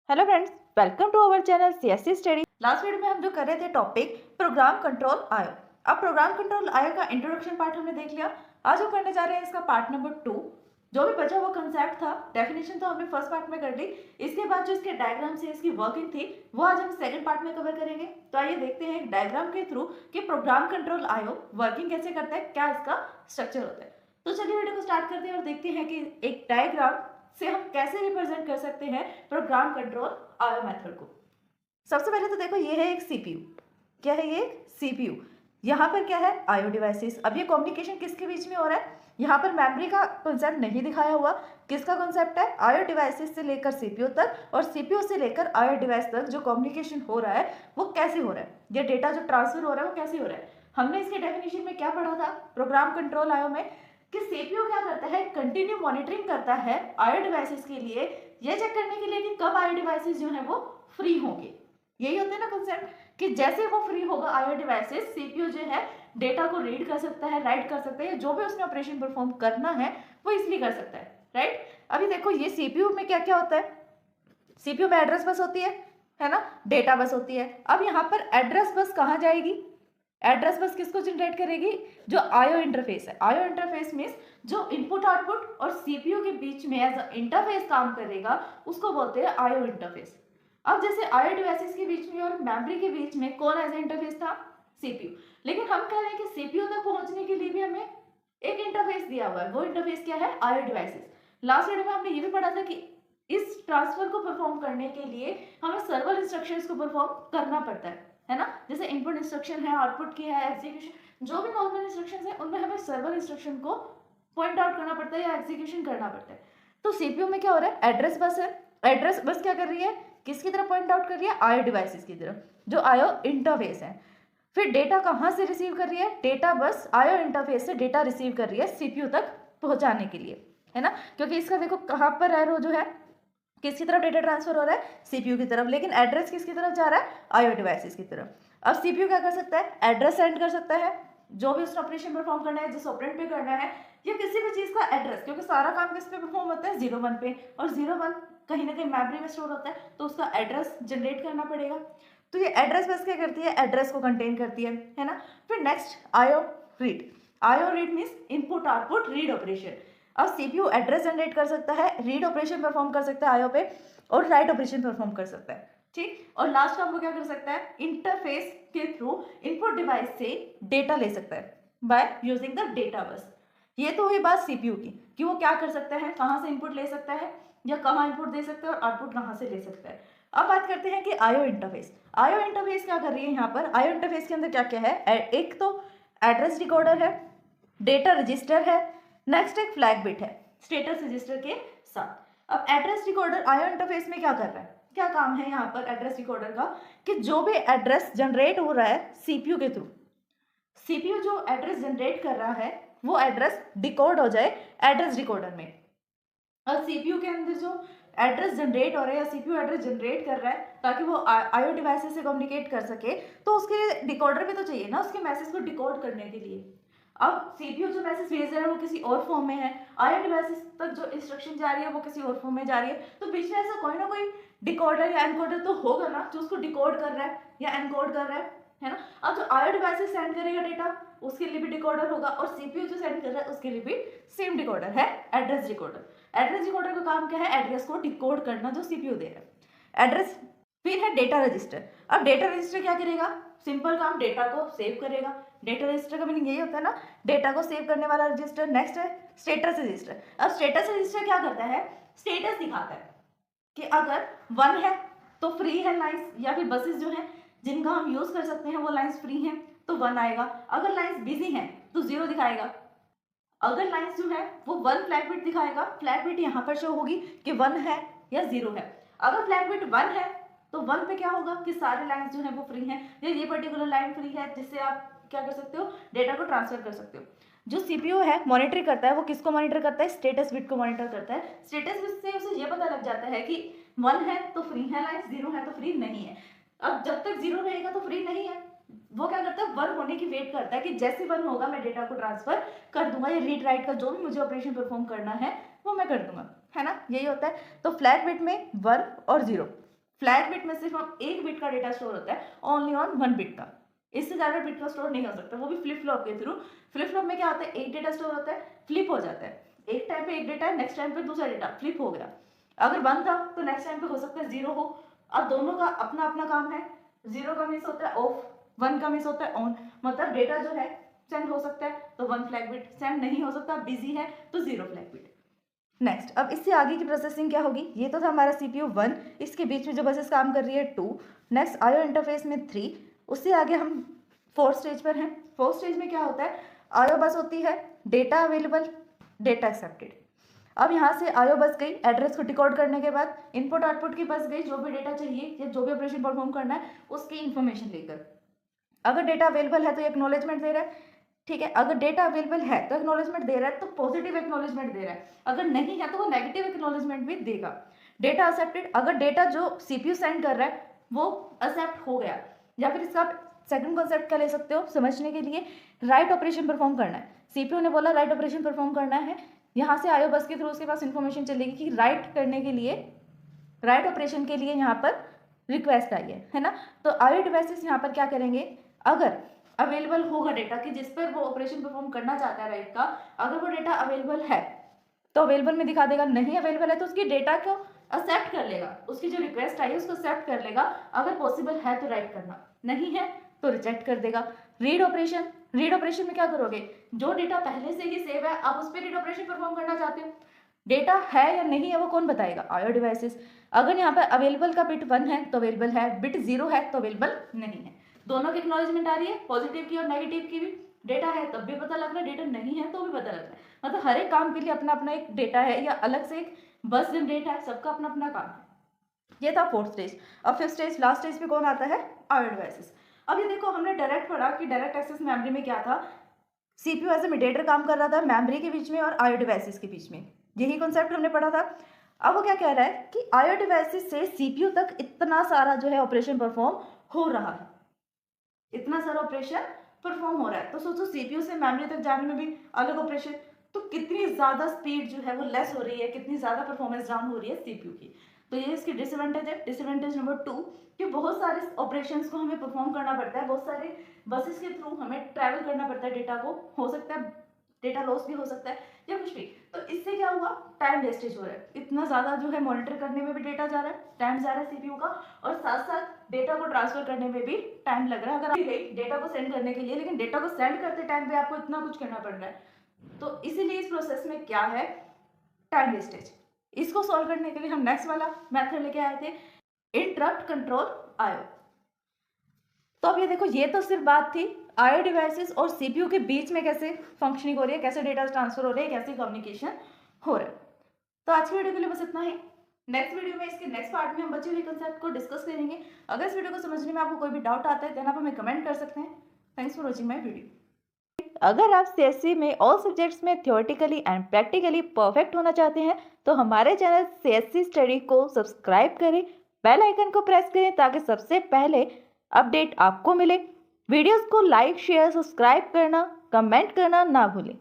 Hello friends, welcome to our channel CSC study. Last video में हम जो कर रहे थे टॉपिक प्रोग्राम कंट्रोल आयो। अब प्रोग्राम कंट्रोल आयो का इंट्रोडक्शन पार्ट हमने देख लिया। आज हम करने जा रहे हैं इसका पार्ट नंबर 2। जो भी बचा हुआ कंसेप्ट था, डेफिनेशन तो हमने फर्स्ट पार्ट में कर ली। इसके बाद जो इसके डायग्राम से इसकी वर्किंग थी वो आज हम सेकंड पार्ट में कवर करेंगे। तो आइए देखते हैं एक डायग्राम के थ्रू कि प्रोग्राम कंट्रोल आयो वर्किंग कैसे करता है, क्या इसका स्ट्रक्चर होता है। तो चलिए वीडियो को स्टार्ट करते हैं और देखते हैं कि एक डायग्राम से हम कैसे रिप्रेजेंट कर सकते हैं प्रोग्राम कंट्रोल आयो मेथड को। सबसे पहले तो देखो, ये है एक सीपीयू। क्या है ये? एक सीपीयू। यहाँ पर क्या है? आयो डिवाइसेस। अब ये कम्युनिकेशन किसके बीच में हो रहा है? यहाँ पर मेमोरी का कॉन्सेप्ट नहीं दिखाया हुआ। किसका कॉन्सेप्ट है? आयो डिवाइसेस से लेकर सीपीयू तक और सीपीयू से लेकर आयो डिवाइस तक जो कम्युनिकेशन हो रहा है वो कैसे हो रहा है, ये डेटा जो ट्रांसफर हो रहा है वो कैसे हो रहा है। हमने इसके डेफिनेशन में क्या पढ़ा था प्रोग्राम कंट्रोल आयो में कि सीपीयू क्या करता है, कंटिन्यू मॉनिटरिंग करता है आयो डिवाइसेस के लिए, ये चेक करने के लिए कि कब आयो डिवाइसेस जो है वो फ्री होंगे। यही होता है ना कंसेप्ट कि जैसे वो फ्री होगा आयो डिवाइसेस, सीपीयू जो है डेटा को रीड कर सकता है, राइट कर सकता है, जो भी उसने ऑपरेशन परफॉर्म करना है वो इसलिए कर सकता है, राइट। अभी देखो ये सीपीयू में क्या क्या होता है। सीपीयू में एड्रेस बस होती है ना, डेटा बस होती है। अब यहाँ पर एड्रेस बस कहाँ जाएगी? एड्रेस बस किसको जनरेट करेगी? जो आयो इंटरफेस है। आयो इंटरफेस मींस जो इनपुट आउटपुट और सीपीयू के बीच में एज अ इंटरफेस काम करेगा उसको बोलते हैं आयो इंटरफेस। अब जैसे आयो डिवाइसेस के बीच में और मेमोरी के बीच में कौन एज इंटरफेस था? सीपीयू। लेकिन हम कह रहे हैं कि सीपीयू तक पहुंचने के लिए भी हमें एक इंटरफेस दिया हुआ है। वो इंटरफेस क्या है? आयो डिवाइसेस। लास्ट वीडियो में हमने ये भी पढ़ा था कि इस ट्रांसफर को परफॉर्म करने के लिए हमें सर्वर इंस्ट्रक्शंस को परफॉर्म करना पड़ता है ना। जैसे इनपुट इंस्ट्रक्शन है, आउटपुट की है, एग्जीक्यूशन, जो भी नॉर्मल इंस्ट्रक्शंस है उनमें हमें सर्वर इंस्ट्रक्शन को पॉइंट आउट करना पड़ता है या एग्जीक्यूशन करना पड़ता है। तो सीपीयू में क्या हो रहा है? एड्रेस बस है। एड्रेस बस क्या कर रही है? किसकी तरफ पॉइंट आउट कर रही है? आयो डिवाइसेस की तरफ, जो आयो इंटरफेस है। फिर डेटा कहाँ से रिसीव कर रही है? डेटा बस आयो इंटरफेस से डेटा रिसीव कर रही है सीपीयू तक पहुंचाने के लिए, है ना। क्योंकि इसका देखो कहाँ पर एरो जो है, किसकी तरफ डेटा ट्रांसफर हो रहा है? सीपीयू की तरफ। लेकिन एड्रेस किसकी तरफ जा रहा है? आयो डिवाइसेस की तरफ। अब सीपीयू क्या कर सकता है? एड्रेस सेंड कर सकता है, जो भी उसने ऑपरेशन परफॉर्म करना है, जिस ऑपरेंड पे करना है, या किसी भी चीज का एड्रेस, क्योंकि सारा काम किस पे परफॉर्म होता है? 0 1 पे, और 0 1 कहीं ना कहीं मेमोरी में स्टोर होता है, तो उसका एड्रेस जनरेट करना पड़ेगा। तो ये एड्रेस बस क्या करती है? एड्रेस को कंटेन करती है ना। फिर नेक्स्ट आयो रीड। आयो read means input output read operation. अब सीपीयू एड्रेस जनरेट कर सकता है, रीड ऑपरेशन परफॉर्म कर सकता है आयो पे, और राइट ऑपरेशन परफॉर्म कर सकता है, ठीक। और लास्ट काम वो क्या कर सकता है? इंटरफेस के थ्रू इनपुट डिवाइस से डेटा ले सकता है by using the data bus. ये तो हुई बात सीपीयू की कि वो क्या कर सकता है, कहाँ से इनपुट ले सकता है, या कहाँ इनपुट दे सकता है और आउटपुट कहाँ से ले सकता है। अब बात करते हैं कि आयो इंटरफेस। आयो इंटरफेस क्या कर रही है यहाँ पर? आयो इंटरफेस के अंदर क्या क्या है? एक तो एड्रेस रिकॉर्डर है, डेटा रजिस्टर है, नेक्स्ट एक फ्लैग बिट है स्टेटस रजिस्टर के साथ। अब एड्रेस रिकॉर्डर आयो इंटरफेस में क्या कर रहा है? क्या काम है यहाँ पर एड्रेस रिकॉर्डर का? कि जो भी एड्रेस जनरेट हो रहा है सीपीयू के थ्रू, सीपीयू जो एड्रेस जनरेट कर रहा है वो एड्रेस डिकोड हो जाए एड्रेस रिकॉर्डर में। और सीपीयू के अंदर जो एड्रेस जनरेट हो रहा है या सीपीयू एड्रेस जनरेट कर रहा है ताकि वो आयो डिवाइसेस से कम्युनिकेट कर सके, तो उसके लिए डिकोडर भी तो चाहिए ना उसके मैसेज को डिकोड करने के लिए। अब सीपीयू जो मैसेज भेज रहा है वो किसी और फॉर्म में है, आयो डिवाइसेस तक जो इंस्ट्रक्शन जा रही है वो किसी और फॉर्म में जा रही है, तो बीच में ऐसा कोई ना कोई डिकोडर या एनकोडर तो होगा ना जो उसको डिकोड कर रहा है या एनकोड कर रहा है ना। अब जो आयो डिवाइसेस सेंड करेगा डेटा उसके लिए भी डिकोडर होगा, और सीपीयू जो सेंड कर रहा है उसके लिए भी सेम डिकोडर है, एड्रेस डिकोडर। एड्रेस डिकोडर का काम क्या है? एड्रेस को डिकोड करना जो सीपीयू दे रहा है, एड्रेस। फिर है डेटा रजिस्टर। अब डेटा रजिस्टर क्या करेगा? सिंपल काम, डेटा को सेव करेगा। डेटा रजिस्टर का मीनिंग यही होता है ना, डेटा को सेव करने वाला रजिस्टर। नेक्स्ट है स्टेटस रजिस्टर। अब स्टेटस रजिस्टर क्या करता है? स्टेटस दिखाता है कि अगर 1 है तो फ्री है लाइन्स, या फिर बसेस जो है जिनका हम यूज कर सकते हैं वो लाइन्स फ्री हैं तो 1 आएगा। अगर लाइन्स बिजी हैं तो 0 दिखाएगा। अगर लाइन्स जो है वो 1 फ्लैग बिट दिखाएगा, फ्लैग बिट यहाँ पर शो होगी कि 1 है या 0 है। अगर फ्लैग बिट 1 है तो 1 पे क्या होगा कि सारे लाइन्स जो है वो फ्री हैं, या ये पर्टिकुलर लाइन फ्री है जिससे आप क्या कर सकते हो? डेटा को ट्रांसफर कर सकते हो। जो सीपीयू है मॉनिटर करता है, वो किसको मॉनिटर करता है? स्टेटस बिट को मॉनिटर करता है। स्टेटस बिट से उसे ये पता लग जाता है कि 1 है तो फ्री है लाइन्स, 0 है तो फ्री नहीं है। अब जब तक 0 रहेगा तो फ्री नहीं है, वो क्या करता है? 1 होने की वेट करता है कि जैसे 1 होगा मैं डेटा को ट्रांसफर कर दूंगा, या रीड राइट का जो भी मुझे ऑपरेशन परफॉर्म करना है वो मैं कर दूंगा, है ना। यही होता है। तो फ्लैग बिट में 1 और 0, फ्लैग बिट में सिर्फ हम एक बिट का डेटा स्टोर होता है, ओनली ऑन 1 बिट का, इससे ज्यादा बिट का स्टोर नहीं हो सकता, वो भी फ्लिप फ्लॉप के थ्रू। फ्लिप फ्लॉप में क्या होता है, एक डेटा स्टोर होता है, फ्लिप हो जाता है, एक टाइम पे एक डेटा है, नेक्स्ट टाइम पे दूसरा डेटा फ्लिप हो गया। अगर 1 था तो नेक्स्ट टाइम पे हो सकता है 0 हो। अब दोनों का अपना अपना काम है, 0 का मिस होता है ऑफ, 1 का मिस होता है ऑन, मतलब डेटा जो है सेंड हो सकता है तो 1 फ्लैग बिट, सेंड नहीं हो सकता, बिजी है तो 0 फ्लैग बिट। नेक्स्ट, अब इससे आगे की प्रोसेसिंग क्या होगी, ये तो था हमारा CPU 1, इसके बीच में जो बसेस काम कर रही है 2, नेक्स्ट आयो इंटरफेस में 3, उससे आगे हम 4th स्टेज पर हैं। 4th स्टेज में क्या होता है, आयो बस होती है, डेटा अवेलेबल, डेटा एक्सेप्टेड। अब यहाँ से आयो बस गई, एड्रेस को डिकोड करने के बाद इनपुट आउटपुट की बस गई, जो भी डेटा चाहिए या जो भी ऑपरेशन परफॉर्म करना है उसकी इन्फॉर्मेशन लेकर। अगर डेटा अवेलेबल है तो एक्नॉलेजमेंट दे रहा है, ठीक है, अगर डेटा अवेलेबल है तो एक्नॉलेजमेंट दे रहा है, तो पॉजिटिव एक्नॉलेजमेंट दे रहा है, अगर नहीं है तो वो नेगेटिव एक्नॉलेजमेंट भी देगा। डेटा एक्सेप्टेड, अगर डेटा जो CPU सेंड कर रहा है वो एक्सेप्ट हो गया, या फिर इसका सेकंड कॉन्सेप्ट क्या ले सकते हो समझने के लिए, राइट ऑपरेशन परफॉर्म करना है, CPU ने बोला राइट ऑपरेशन परफॉर्म करना है, यहाँ से आयो बस के थ्रू उसके पास इन्फॉर्मेशन चलेगी कि राइट करने के लिए, राइट ऑपरेशन के लिए यहाँ पर रिक्वेस्ट आई है ना। तो आयो डिवाइसेस यहाँ पर क्या करेंगे, अगर अवेलेबल होगा डेटा कि जिस पर वो ऑपरेशन परफॉर्म करना चाहता है राइट का, अगर वो डेटा अवेलेबल है तो अवेलेबल में दिखा देगा, नहीं अवेलेबल है तो उसकी डेटा को एक्सेप्ट कर लेगा, उसकी जो रिक्वेस्ट आई है उसको एक्सेप्ट कर लेगा, अगर पॉसिबल है तो राइट करना, नहीं है तो रिजेक्ट कर देगा। रीड ऑपरेशन, रीड ऑपरेशन में क्या करोगे, जो डेटा पहले से ही सेव है आप उस पर रीड ऑपरेशन परफॉर्म करना चाहते हो, डेटा है या नहीं है वो कौन बताएगा, आयो डिवाइसेस। अगर यहाँ पर अवेलेबल का बिट 1 है तो अवेलेबल है, बिट 0 है तो अवेलेबल नहीं है, दोनों की एक्नॉलेजमेंट आ रही है, पॉजिटिव की और नेगेटिव की भी। डेटा है तब भी पता लग रहा है, डेटा नहीं है तो भी पता लग रहा है, मतलब हर एक काम के लिए अपना अपना एक डेटा है या अलग से एक बस जनरेट है, सबका अपना अपना काम है। ये था 4th स्टेज। अब 5th स्टेज, लास्ट स्टेज पे कौन आता है, आयो डिवाइसेस। अब ये देखो हमने डायरेक्ट पढ़ा कि डायरेक्ट एक्सेस मेमोरी में क्या था, CPU एज ए मीडिएटर काम कर रहा था मेमोरी के बीच में और आयो डिवाइसेस के बीच में, यही कॉन्सेप्ट हमने पढ़ा था। अब वो क्या कह रहा है कि आयो डिवाइसेस से CPU तक इतना सारा जो है ऑपरेशन परफॉर्म हो रहा है, इतना सारा ऑपरेशन परफॉर्म हो रहा है, तो सोचो CPU से मेमोरी तक जाने में भी अलग ऑपरेशन, तो कितनी ज़्यादा स्पीड जो है वो लेस हो रही है, कितनी ज़्यादा परफॉर्मेंस डाउन हो रही है CPU की। तो ये इसकी डिसएडवांटेज है। डिसएडवांटेज नंबर 2 कि बहुत सारे ऑपरेशंस को हमें परफॉर्म करना पड़ता है, बहुत सारे बसेस के थ्रू हमें ट्रैवल करना पड़ता है, डेटा को, हो सकता है डेटा लॉस भी हो सकता है या कुछ भी, तो इससे क्या हुआ, टाइम वेस्टेज हो रहा है, इतना ज़्यादा जो है मॉनिटर करने में भी डेटा जा रहा है, टाइम जा रहा है CPU का, और साथ साथ डेटा को ट्रांसफर करने में भी टाइम लग रहा है। अगर आप डेटा को सेंड करने के लिए, लेकिन डेटा को सेंड करते टाइम पे आपको इतना कुछ करना पड़ रहा है, तो इसीलिए इस प्रोसेस में क्या है, टाइम वेस्टेज। इसको सॉल्व करने के लिए हम नेक्स्ट वाला मेथड लेके आए थे, इंटरप्ट कंट्रोल आयो। तो अब ये देखो, ये तो सिर्फ बात थी आयो डिवाइसेस और CPU के बीच में कैसे फंक्शनिंग हो रही है, कैसे डेटा ट्रांसफर हो रही है, कैसे कम्युनिकेशन हो रहा है। तो आज की वीडियो के लिए बस इतना ही। नेक्स्ट वीडियो में, इसके नेक्स्ट पार्ट में हम बचे हुए कंसेप्ट को डिस्कस करेंगे। अगर इस वीडियो को समझने में आपको कोई भी डाउट आता है देन आप हमें कमेंट कर सकते हैं। Thanks for watching my video. अगर आप CSC में ऑल सब्जेक्ट्स में थियोरेटिकली एंड प्रैक्टिकली परफेक्ट होना चाहते हैं तो हमारे चैनल CSC स्टडी को सब्सक्राइब करें, बेल आइकन को प्रेस करें ताकि सबसे पहले अपडेट आपको मिले। वीडियोस को लाइक, शेयर, सब्सक्राइब करना, कमेंट करना ना भूलें।